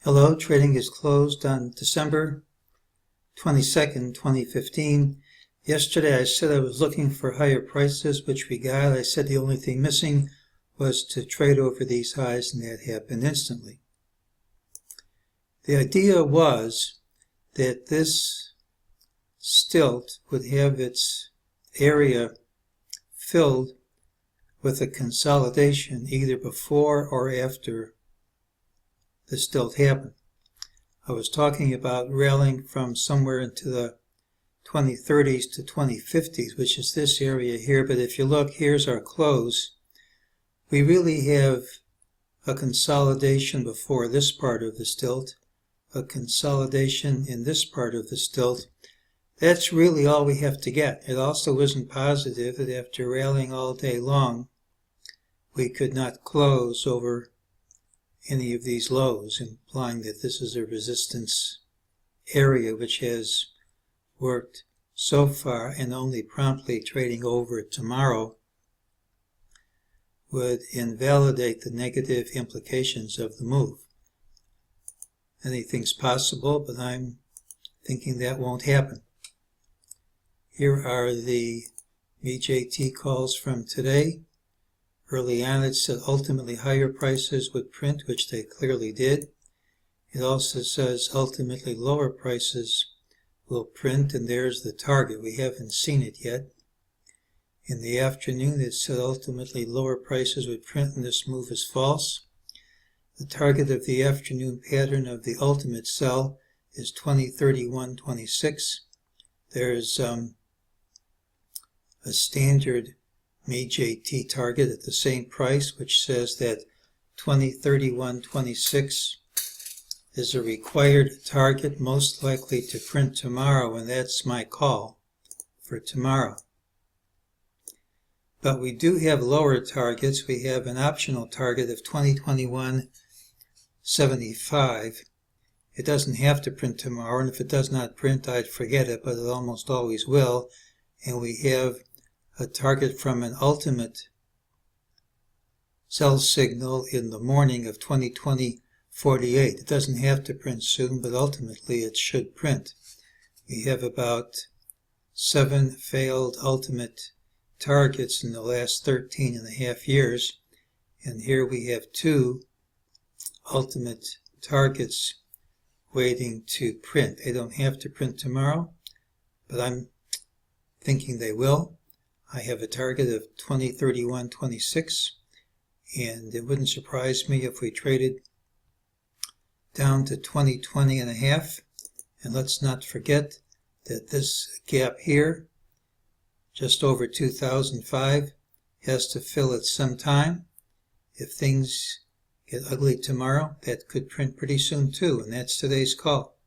Hello, trading is closed on December 22nd, 2015. Yesterday I said I was looking for higher prices, which we got. I said the only thing missing was to trade over these highs, and that happened instantly. The idea was that this stilt would have its area filled with a consolidation either before or after the stilt happened. I was talking about rallying from somewhere into the 2030s to 2050s, which is this area here, but if you look, here's our close. We really have a consolidation before this part of the stilt, a consolidation in this part of the stilt. That's really all we have to get. It also isn't positive that after rallying all day long, we could not close over any of these lows, implying that this is a resistance area which has worked so far, and only promptly trading over it tomorrow would invalidate the negative implications of the move. Anything's possible, but I'm thinking that won't happen. Here are the MEJT calls from today. Early on it said ultimately higher prices would print, which they clearly did. It also says ultimately lower prices will print, and there's the target. We haven't seen it yet. In the afternoon it said ultimately lower prices would print, and this move is false. The target of the afternoon pattern of the ultimate sell is 2031.26. There's a standard MEJT target at the same price, which says that 2031.26 is a required target, most likely to print tomorrow, and that's my call for tomorrow. But we do have lower targets. We have an optional target of 2021.75. It doesn't have to print tomorrow, and if it does not print, I'd forget it, but it almost always will. And we have a target from an ultimate sell signal in the morning of 2020.48. It doesn't have to print soon, but ultimately it should print. We have about 7 failed ultimate targets in the last 13.5 years, and here we have 2 ultimate targets waiting to print. They don't have to print tomorrow, but I'm thinking they will. I have a target of 2031.26, and it wouldn't surprise me if we traded down to 2020.5. And let's not forget that this gap here, just over 2005, has to fill at some time. If things get ugly tomorrow, that could print pretty soon too, and that's today's call.